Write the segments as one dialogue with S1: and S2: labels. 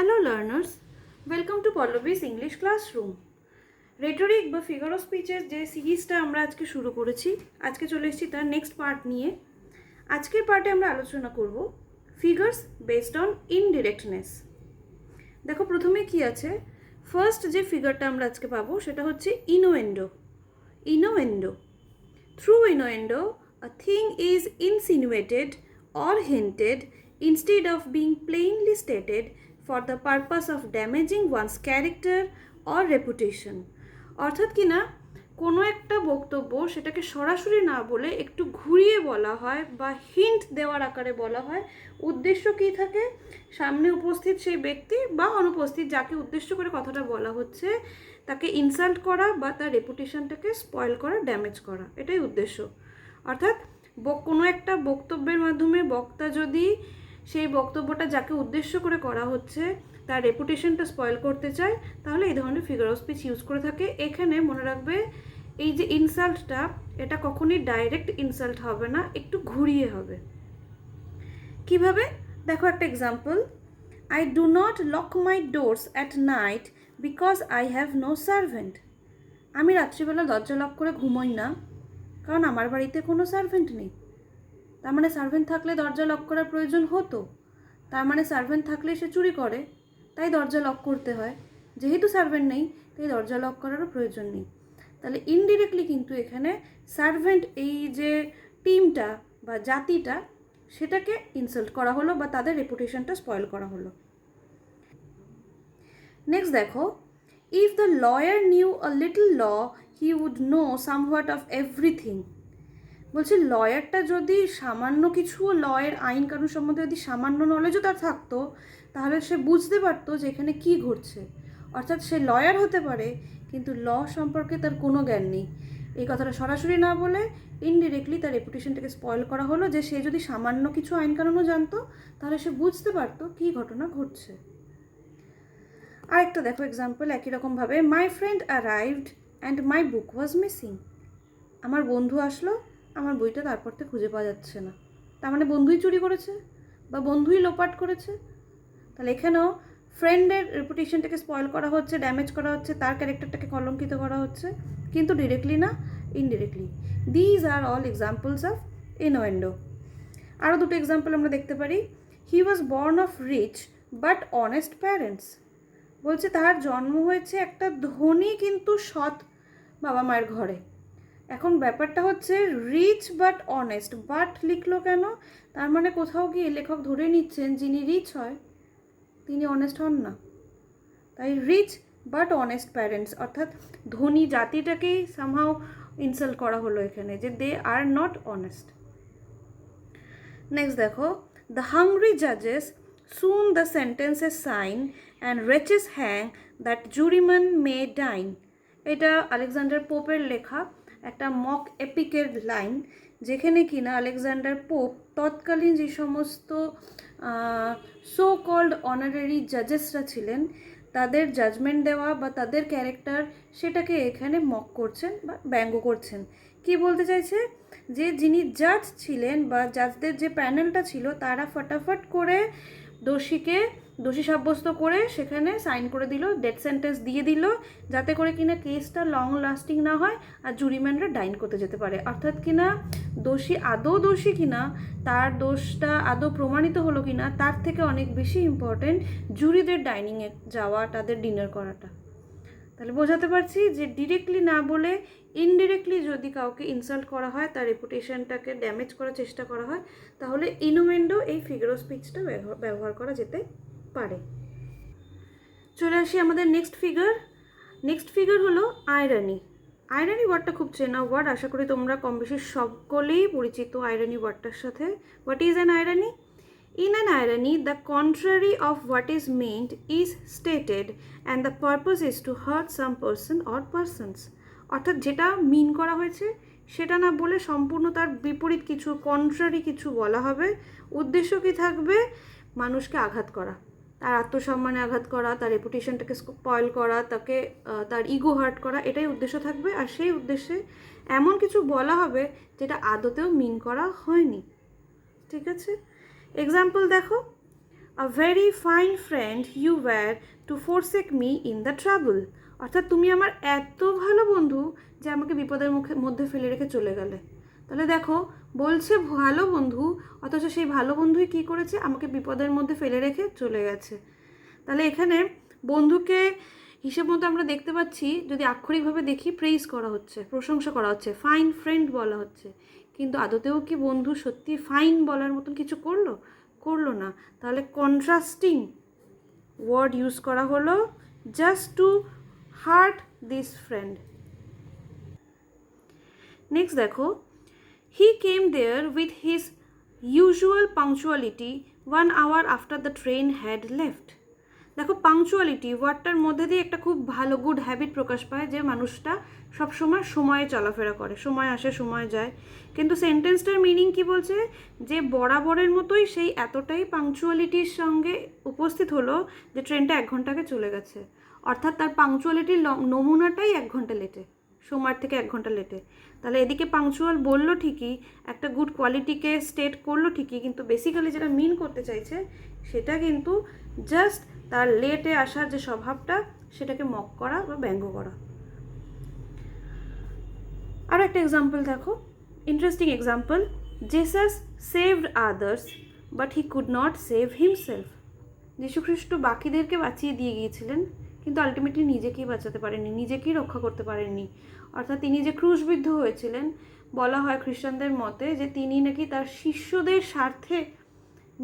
S1: Hello learners, welcome to Pallavi's English classroom. Rhetoric বা figure of স্পিচের যে সিরিজটা আমরা আজকে শুরু করেছি, আজকে চলে এসেছি তার নেক্সট পার্ট নিয়ে। আজকের পার্টে আমরা আলোচনা করব ফিগার্স বেসড অন ইনডিরেক্টনেস। দেখো প্রথমে কি আছে, ফার্স্ট যে ফিগারটা আমরা আজকে পাবো সেটা হচ্ছে ইনোয়েন্ডো। ইনোয়েন্ডো, through innuendo, a thing is insinuated or hinted instead of being plainly stated for the purpose of damaging one's character or reputation. অর্থাৎ কি না, কোনো একটা বক্তব্য সেটাকে সরাসরি না বলে একটু ঘুরিয়ে বলা হয় বা হিন্ট দেওয়ার আকারে বলা হয়। উদ্দেশ্য কী থাকে, সামনে উপস্থিত সেই ব্যক্তি বা অনুপস্থিত যাকে উদ্দেশ্য করে কথাটা বলা হচ্ছে তাকে ইনসাল্ট করা বা তার রেপুটেশনটাকে স্পয়েল করা, ড্যামেজ করা, এটাই উদ্দেশ্য। অর্থাৎ কোনো একটা বক্তব্যের মাধ্যমে বক্তা যদি সেই বক্তব্যটা যাকে উদ্দেশ্য করে করা হচ্ছে তার রেপুটেশনটা স্পয়েল করতে চায়, তাহলে এই ধরনের ফিগার অফ স্পিচ ইউজ করে থাকে। এখানে মনে রাখবে এই যে ইনসাল্টটা, এটা কখনই ডাইরেক্ট ইনসাল্ট হবে না, একটু ঘুরিয়ে হবে। কিভাবে দেখো একটা example, I do not lock my doors at night because I have no servant. আমি রাত্রিবেলা দরজা লক করে ঘুমোই না কারণ আমার বাড়িতে কোনো সার্ভেন্ট নেই। তার মানে সার্ভেন্ট থাকলে দরজা লক করার প্রয়োজন হতো, তার মানে সার্ভেন্ট থাকলে সে চুরি করে, তাই দরজা লক করতে হয়। যেহেতু সার্ভেন্ট নেই তাই দরজা লক করারও প্রয়োজন নেই। তাহলে ইনডিরেক্টলি কিন্তু এখানে সার্ভেন্ট এই যে টিমটা বা জাতিটা সেটাকে ইনসাল্ট করা হলো বা তাদের রেপুটেশনটা স্পয়েল করা হলো। নেক্সট দেখো, if the lawyer knew a little law he would know somewhat of everything. বলছে লয়ারটা যদি সামান্য কিছু লয়ের আইন কানুন সম্বন্ধে যদি সামান্য নলেজও তার থাকতো তাহলে সে বুঝতে পারতো যে এখানে কী ঘটছে। অর্থাৎ সে লয়ার হতে পারে কিন্তু ল সম্পর্কে তার কোনো জ্ঞান নেই। এই কথাটা সরাসরি না বলে ইনডিরেক্টলি তার রেপুটেশনটাকে স্পয়েল করা হলো যে সে যদি সামান্য কিছু আইন কানুনও জানতো তাহলে সে বুঝতে পারতো কী ঘটনা ঘটছে। আরেকটা দেখো এক্সাম্পল একই রকমভাবে, my friend arrived and my book was missing. আমার বন্ধু আসলো, আমার বইটা তারপর থেকে খুঁজে পাওয়া যাচ্ছে না। তার মানে বন্ধুই চুরি করেছে বা বন্ধুই লোপাট করেছে। তাহলে এখানেও ফ্রেন্ডের রেপুটেশনটাকে স্পয়েল করা হচ্ছে, ড্যামেজ করা হচ্ছে, তার ক্যারেক্টারটাকে কলঙ্কিত করা হচ্ছে, কিন্তু ডিরেক্টলি না, indirectly. These are all examples of innuendo. আরও দুটো এক্সাম্পল আমরা দেখতে পারি, he was born of rich but honest parents. বলছে তার জন্ম হয়েছে একটা ধনী কিন্তু সৎ বাবা মায়ের ঘরে। এখন ব্যাপারটা হচ্ছে রিচ বাট অনেস্ট, বাট লিখলো কেন? তার মানে কোথাও গিয়ে লেখক ধরে নিচ্ছেন যিনি রিচ হয় তিনি অনেস্ট হন না। তাই রিচ বাট অনেস্ট প্যারেন্টস অর্থাৎ ধনী জাতিটাকেই সামহাও ইনসাল্ট করা হলো এখানে, যে they are not honest. Next দেখো, দ্য হাংরি জাজেস soon the sentences sign and wretches hang that juryman may dine. এটা আলেকজান্ডার পোপের লেখা একটা মক এপিকের লাইন, যেখানে কিনা আলেকজান্ডার পোপ তৎকালীন যে সমস্ত সো কল্ড অনারারি জাজেসরা ছিলেন তাদের জাজমেন্ট দেওয়া বা তাদের ক্যারেক্টার সেটাকে এখানে মক করছেন বা ব্যঙ্গ করছেন। কি বলতে চাইছে, যে যিনি জাজ ছিলেন বা জাজদের যে প্যানেলটা ছিল তারা ফটাফট করে দোষীকে দোষী সাব্যস্ত করে সেখানে সাইন করে দিল, ডেথ সেন্টেন্স দিয়ে দিল, যাতে করে কিনা কেসটা লং লাস্টিং না হয় আর জুরিম্যানরা ডাইন করতে যেতে পারে। অর্থাৎ কিনা দোষী আদৌ দোষী কিনা, তার দোষটা আদৌ প্রমাণিত হলো কিনা, তার থেকে অনেক বেশি ইম্পর্টেন্ট জুরিদের ডাইনিংয়ে যাওয়া, তাদের ডিনার করাটা। তাহলে বোঝাতে পারছি যে ডিরেক্টলি না বলে ইনডিরেক্টলি যদি কাউকে ইনসাল্ট করা হয়, তার রেপুটেশনটাকে ড্যামেজ করার চেষ্টা করা হয়, তাহলে ইনুয়েন্ডো এই ফিগার অফ স্পিচটা ব্যবহার করা যেতে পারে। চলে আসি আমাদের নেক্সট ফিগার হলো আয়রানি। আয়রানি ওয়ার্ডটা খুব চেনা ওয়ার্ড, আশা করি তোমরা কম বেশি সকলেই পরিচিত আয়রানি ওয়ার্ডটার সাথে। What is an irony? In an irony, the contrary of what is meant is stated and the purpose is to hurt some person or persons. অর্থাৎ যেটা মিন করা হয়েছে সেটা না বলে সম্পূর্ণ তার বিপরীত কিছু, কন্ট্রারি কিছু বলা হবে। উদ্দেশ্য কি থাকবে? মানুষকে আঘাত করা, তার আত্মসম্মানে আঘাত করা, তার রেপুটেশনটাকে স্পয়েল করা, তাকে তার ইগো হার্ট করা, এটাই উদ্দেশ্য থাকবে। আর সেই উদ্দেশ্যে এমন কিছু বলা হবে যেটা আদতেও মিন করা হয়নি। ঠিক আছে? এক্সাম্পল দেখো, a very fine friend you were to forsake me in the trouble. অর্থাৎ তুমি আমার এত ভালো বন্ধু যে আমাকে বিপদের মধ্যে ফেলে রেখে চলে গেলে। তাহলে দেখো, বলছে ভালো বন্ধু, অথচ সেই ভালো বন্ধুই কী করেছে, আমাকে বিপদের মধ্যে ফেলে রেখে চলে গেছে। তাহলে এখানে বন্ধুকে হিসেব মতো আমরা দেখতে পাচ্ছি, যদি আক্ষরিকভাবে দেখি, প্রেইজ করা হচ্ছে, প্রশংসা করা হচ্ছে, ফাইন ফ্রেন্ড বলা হচ্ছে। কিন্তু আদতেও কি বন্ধু সত্যি ফাইন বলার মতন কিছু করলো না। তাহলে কন্ট্রাস্টিং ওয়ার্ড ইউজ করা হলো, just to hurt this friend. Next দেখো, he came there with his usual punctuality 1 hour after the train had left. দেখো, পাংচুয়ালিটি ওয়ার্ডটার মধ্যে দিয়ে একটা খুব ভালো গুড হ্যাবিট প্রকাশ পায়, যে মানুষটা সবসময় সময়ে চলাফেরা করে, সময় আসে সময় যায়। কিন্তু সেন্টেন্সটার মিনিং কি বলছে, যে বরাবরের মতোই সেই এতটাই পাংচুয়ালিটির সঙ্গে উপস্থিত হলো যে ট্রেনটা 1 ঘন্টা আগে চলে গেছে। অর্থাৎ তার পাংচুয়ালিটির নমুনাটাই 1 ঘন্টা লেটে, সময়ের থেকে 1 ঘন্টা লেটে। তাহলে এদিকে পাংচুয়াল বললো ঠিকই, একটা গুড কোয়ালিটিকে স্টেট করলো ঠিকই, কিন্তু বেসিক্যালি যেটা মিন করতে চাইছে সেটা কিন্তু জাস্ট তার লেটে আসার যে স্বভাবটা, সেটাকে মক করা বা ব্যঙ্গ করা। আরও একটা এক্সাম্পল দেখো, interesting example, Jesus saved others but he could not save himself. যীশুখ্রিস্ট বাকিদেরকে বাঁচিয়ে দিয়ে গিয়েছিলেন, কিন্তু আলটিমেটলি নিজেকেই বাঁচাতে পারেননি, নিজেকেই রক্ষা করতে পারেননি। অর্থাৎ তিনি যে ক্রুশবিদ্ধ হয়েছিলেন, বলা হয় খ্রিস্টানদের মতে যে তিনি নাকি তার শিষ্যদের স্বার্থে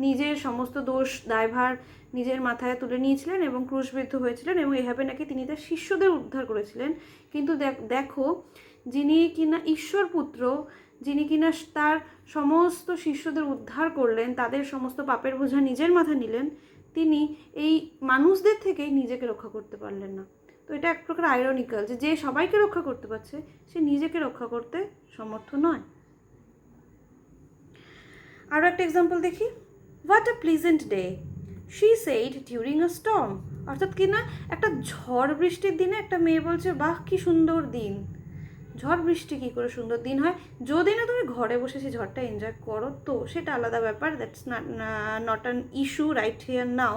S1: নিজের সমস্ত দোষ দায়ভার নিজের মাথায় তুলে নিয়েছিলেন এবং ক্রুশবিদ্ধ হয়েছিলেন, এবং এভাবে নাকি তিনি তার শিষ্যদের উদ্ধার করেছিলেন। কিন্তু দেখো, যিনি কিনা ঈশ্বর পুত্র, যিনি কিনা তার সমস্ত শিষ্যদের উদ্ধার করলেন, তাদের সমস্ত পাপের বোঝা নিজের মাথায় নিলেন, তিনি এই মানুষদের থেকেই নিজেকে রক্ষা করতে পারলেন না। তো এটা এক প্রকার আইরনিক্যাল, যে সবাইকে রক্ষা করতে পারছে, সে নিজেকে রক্ষা করতে সমর্থ নয়। আরও একটা এক্সাম্পল দেখি, what a pleasant day she said during a storm. অর্থাৎ কি না, একটা ঝড় বৃষ্টির দিনে একটা মেয়ে বলছে, বাহ কি সুন্দর দিন। ঝড় বৃষ্টি কী করে সুন্দর দিন হয়? যদি না তুমি ঘরে বসে সেই ঝড়টা এনজয় করো, তো সেটা আলাদা ব্যাপার, that's not an issue right here now.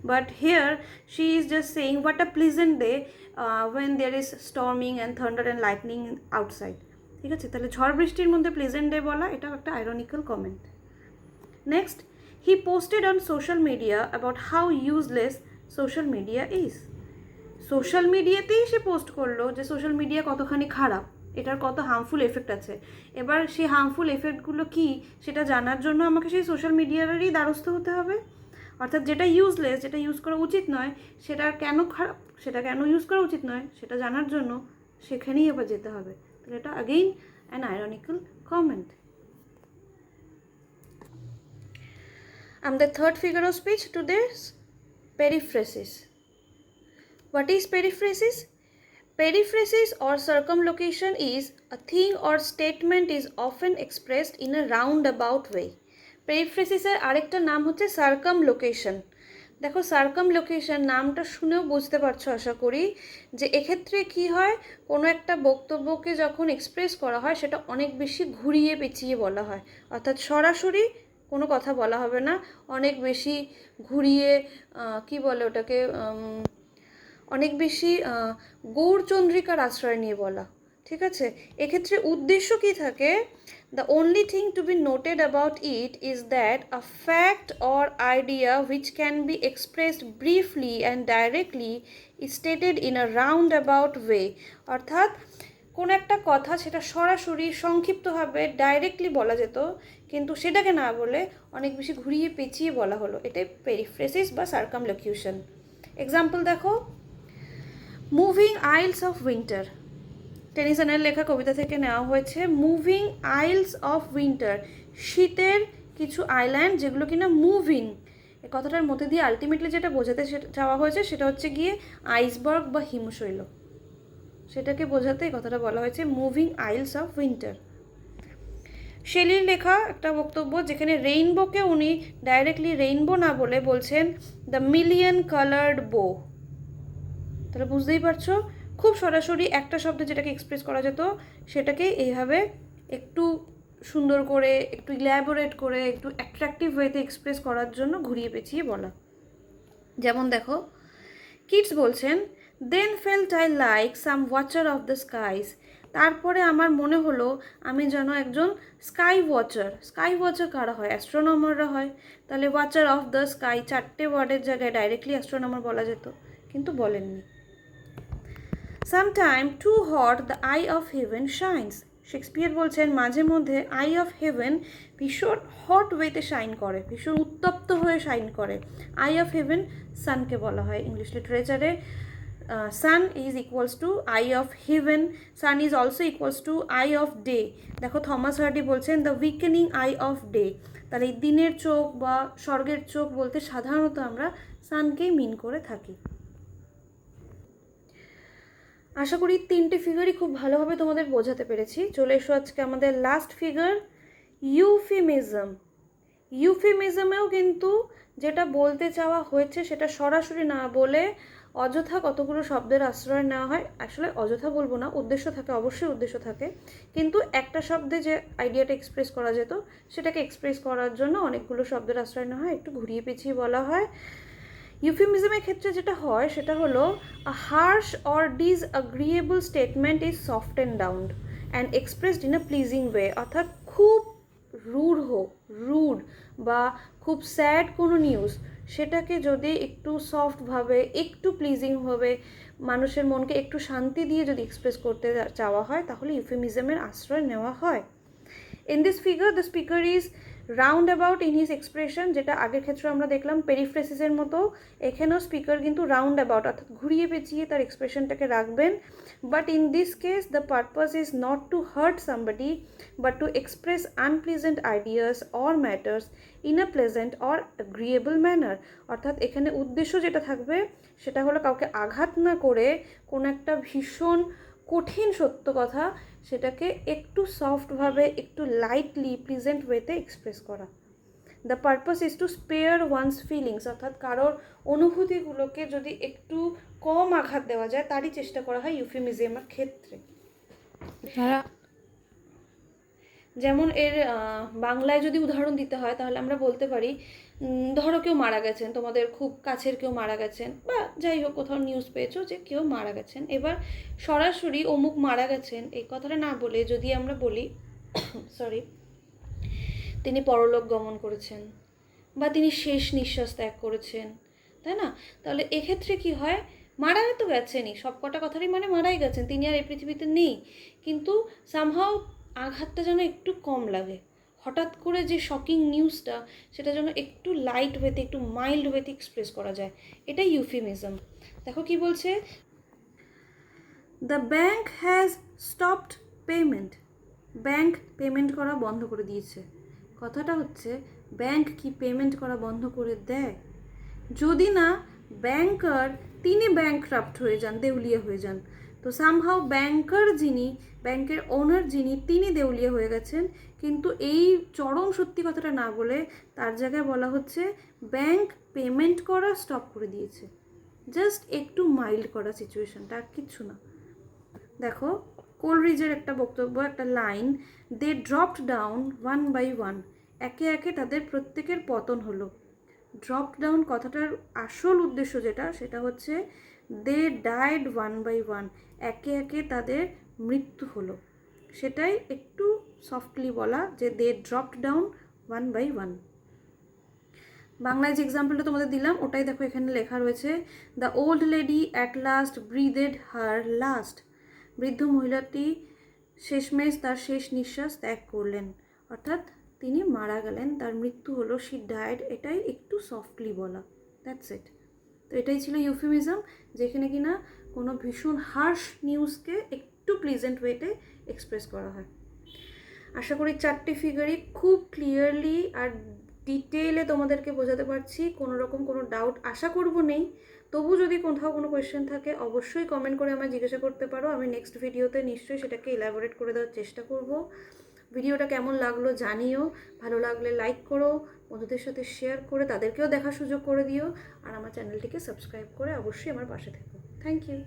S1: But here she is just saying what a pleasant day when there is storming and thunder and lightning outside. ঠিক আছে, তাহলে ঝড় বৃষ্টির মধ্যে প্লেজেন্ট ডে বলা, এটা একটা ironical comment. Next, he posted on social media about how useless social media is. Social মিডিয়াতেই সে পোস্ট করলো যে সোশ্যাল মিডিয়া কতখানি খারাপ, এটার কত হার্মফুল এফেক্ট আছে। এবার সেই হার্মফুল এফেক্টগুলো কী সেটা জানার জন্য আমাকে সেই সোশ্যাল মিডিয়ারই দ্বারস্থ হতে হবে। অর্থাৎ যেটা ইউজলেস, যেটা ইউজ করা উচিত নয়, সেটা কেন খারাপ, সেটা কেন ইউজ করা উচিত নয়, সেটা জানার জন্য সেখানেই আবার যেতে হবে। তাহলে এটা again an ironical comment. And the third figure of speech to this, periphrasis. What is periphrasis? Periphrasis or circumlocution is a thing or statement is often expressed in a roundabout way. Periphrasis এর আরেকটা নাম হচ্ছে সার্কামলোকেশন। দেখো, সার্কামলোকেশন নামটা শুনেও বুঝতে পারছো আশা করি, যে এক্ষেত্রে কি হয়, কোনো একটা বক্তব্যকে যখন এক্সপ্রেস করা হয় সেটা অনেক বেশি ঘুরিয়ে পেঁচিয়ে বলা হয়। অর্থাৎ সরাসরি কোনো কথা বলা হবে না, অনেক বেশি ঘুরিয়ে কি বলে ওটাকে, অনেক বেশি গৌরচন্দ্রিকার আশ্রয় নিয়ে বলা। ঠিক আছে, এক্ষেত্রে উদ্দেশ্য কী থাকে, the only thing to be noted about it is that a fact or idea which can be expressed briefly and directly is stated in a round about way. অর্থাৎ কোনো একটা কথা সেটা সরাসরি সংক্ষিপ্তভাবে ডাইরেক্টলি বলা যেত, কিন্তু সেটাকে না বলে অনেক বেশি ঘুরিয়ে পেঁচিয়ে বলা হলো, এটাই পেরিফ্রেসিস বা সার্কামলোকিউশন। এক্সাম্পল দেখো, মুভিং আইলস অফ উইন্টার, টেনিসনের লেখা কবিতা থেকে নেওয়া হয়েছে। মুভিং আইলস অফ উইন্টার, শীতের কিছু আইল্যান্ড যেগুলো কিনা মুভিং, এই কথাটার মধ্যে দিয়ে আলটিমেটলি যেটা বোঝাতে চাওয়া হয়েছে সেটা হচ্ছে গিয়ে আইসবার্গ বা হিমশৈল, সেটাকে বোঝাতে এই কথাটা বলা হয়েছে মুভিং আইলস অফ উইন্টার। শেলির লেখা একটা বক্তব্য, যেখানে রেইনবোকে উনি ডাইরেক্টলি রেইনবো না বলে বলছেন দ্য মিলিয়ন কালার্ড বো। তাহলে বুঝতেই পারছো, খুব সরাসরি একটা শব্দে যেটাকে এক্সপ্রেস করা যেত সেটাকে এইভাবে একটু সুন্দর করে, একটু ইল্যাবোরেট করে, একটু অ্যাট্রাকটিভ ওয়েতে এক্সপ্রেস করার জন্য ঘুরিয়ে পেঁচিয়ে বলা। যেমন দেখো, কিডস বলছেন, then felt I like some watcher of the skies. তারপরে আমার মনে হলো আমি যেন একজন স্কাই ওয়াচার। স্কাই ওয়াচার কারা হয়? অ্যাস্ট্রোনমাররা হয়। তাহলে ওয়াচার অফ দ্য স্কাই 4টে ওয়ার্ডের জায়গায় ডাইরেক্টলি অ্যাস্ট্রোনমার বলা যেত, কিন্তু বলেননি। Sometime too hot the eye of heaven shines. Shakespeare বলছেন মাঝে মধ্যে আই অফ হেভেন ভীষণ হট ওয়েতে শাইন করে, ভীষণ উত্তপ্ত হয়ে শাইন করে। আই অফ হেভেন সানকে বলা হয় ইংলিশ লিটারেচারে। Sun is equals to eye of heaven, sun is also equals to eye of day. দেখো থমাস হার্ডি বলছেন the wakening eye of day. তাহলে এই দিনের চোখ বা স্বর্গের চোখ বলতে সাধারণত আমরা সানকেই মিন করে থাকি। আশা করি 3টে ফিগারই খুব ভালোভাবে তোমাদের বোঝাতে পেরেছি। চলে এসো আজকে আমাদের লাস্ট ফিগার, ইউফিমিজম। ইউফিমিজমেও কিন্তু যেটা বলতে চাওয়া হয়েছে সেটা সরাসরি না বলে অযথা কতগুলো শব্দের আশ্রয় নেওয়া হয়। আসলে অযথা বলবো না, উদ্দেশ্য থাকে, অবশ্যই উদ্দেশ্য থাকে, কিন্তু একটা শব্দে যে আইডিয়াটা এক্সপ্রেস করা যেত সেটাকে এক্সপ্রেস করার জন্য অনেকগুলো শব্দের আশ্রয় নেওয়া হয়, একটু ঘুরিয়ে পেঁচিয়ে বলা হয়। ইউফিমিজমের ক্ষেত্রে যেটা হয় সেটা হলো a harsh or disagreeable statement is soften down and expressed in a pleasing way. অর্থাৎ খুব রুড বা খুব স্যাড কোনো নিউজ, সেটাকে যদি একটু সফটভাবে, একটু প্লিজিংভাবে, মানুষের মনকে একটু শান্তি দিয়ে যদি এক্সপ্রেস করতে চাওয়া হয় তাহলে ইউফিমিজমের আশ্রয় নেওয়া হয়। In this figure the speaker is round about in his expression, যেটা আগের ক্ষেত্রে আমরা দেখলাম পেরিফ্রেসিসের মতো, এখানেও স্পিকার কিন্তু রাউন্ড অ্যাবাউট অর্থাৎ ঘুরিয়ে পেঁচিয়ে তার এক্সপ্রেশনটাকে রাখবেন। But in this case the purpose is not to hurt somebody but to express unpleasant ideas or matters in a pleasant or agreeable manner. অর্থাৎ এখানে উদ্দেশ্য যেটা থাকবে সেটা হলো কাউকে আঘাত না করে কোনো একটা ভীষণ কঠিন সত্য কথা সেটাকে একটু সফটভাবে, একটু লাইটলি, প্লিজেন্ট ওয়েতে এক্সপ্রেস করা। The purpose is to spare one's feelings, অর্থাৎ কারোর অনুভূতিগুলোকে যদি একটু কম আঘাত দেওয়া যায় তারই চেষ্টা করা হয় ইউফিমিজমের ক্ষেত্রে। যেমন এর বাংলায় যদি উদাহরণ দিতে হয় তাহলে আমরা বলতে পারি, ধরো কেউ মারা গেছেন, তোমাদের খুব কাছের কেউ মারা গেছেন, বা যাই হোক কোথাও নিউজ পেয়েছো যে কেউ মারা গেছেন। এবার সরাসরি অমুক মারা গেছেন এই কথাটা না বলে যদি আমরা বলি সরি, তিনি পরলোক গমন করেছেন বা তিনি শেষ নিঃশ্বাস ত্যাগ করেছেন, তাই না? তাহলে এক্ষেত্রে কি হয়, মারা তো গেছেনই, সব কটা কথারই মানে মারাই গেছেন, তিনি আর এই পৃথিবীতে নেই, কিন্তু সামহাও আঘাতটা যেন একটু কম লাগে। হঠাৎ করে যে শকিং নিউজটা সেটা যেন একটু লাইট ওয়েতে, একটু মাইল্ড ওয়েতে এক্সপ্রেস করা যায়, এটাই ইউফিমিজম। দেখো কি বলছে, the bank has stopped payment. Bank payment করা বন্ধ করে দিয়েছে। কথাটা হচ্ছে ব্যাঙ্ক কি পেমেন্ট করা বন্ধ করে দেয়? যদি না ব্যাংকার তিনি ব্যাংকরাপ্ট হয়ে যান, দেউলিয়া হয়ে যান, তো সামহাও ব্যাংকার যিনি, ব্যাংকের ওনার যিনি, তিনি দেউলিয়া হয়ে গেছেন, কিন্তু এই চরম সত্যি কথাটা না বলে তার জায়গায় বলা হচ্ছে ব্যাংক পেমেন্ট করা স্টপ করে দিয়েছে। জাস্ট একটু মাইল্ড করা সিচুয়েশনটা, আর কিচ্ছু না। দেখো কোলরিজের একটা বক্তব্য, একটা line, they dropped down one by one. একে একে তাদের প্রত্যেকের পতন হলো। ড্রপ ডাউন কথাটার আসল উদ্দেশ্য যেটা সেটা হচ্ছে দে ডাইড ওয়ান বাই ওয়ান, একে একে তাদের মৃত্যু হলো। সেটাই একটু সফটলি বলা যে they dropped down one by one. বাংলায় যে এক্সাম্পলটা তোমাদের দিলাম ওটাই দেখো এখানে লেখা রয়েছে, the old lady at last breathed her last. বৃদ্ধ মহিলাটি শেষমেশ তার শেষ নিঃশ্বাস ত্যাগ করলেন, অর্থাৎ তিনি মারা গেলেন, তার মৃত্যু হলো, শি ডায়েড, এটাই একটু সফটলি বলা, দ্যাটস ইট। তো এটাই ছিল ইউফিমিজম, যেখানে কিনা কোনো ভীষণ হার্শ নিউজকে একটু প্লিজেন্ট ওয়েতে এক্সপ্রেস করা হয়। আশা করি 4টে ফিগারই খুব ক্লিয়ারলি আর ডিটেইলে তোমাদেরকে বোঝাতে পারছি, কোনো রকম কোনো ডাউট আশা করব নেই। তবু যদি কোথাও কোনো কোয়েশ্চেন থাকে অবশ্যই কমেন্ট করে আমায় জিজ্ঞাসা করতে পারো, আমি নেক্সট ভিডিওতে নিশ্চয়ই সেটাকে এলাবোরেট করে দেওয়ার চেষ্টা করব। ভিডিওটা কেমন লাগলো জানিও, ভালো লাগলে লাইক করো, বন্ধুদের সাথে শেয়ার করে তাদেরকেও দেখার সুযোগ করে দিও, আর আমার চ্যানেলটিকে সাবস্ক্রাইব করে অবশ্যই আমার পাশে থেকো। Thank you.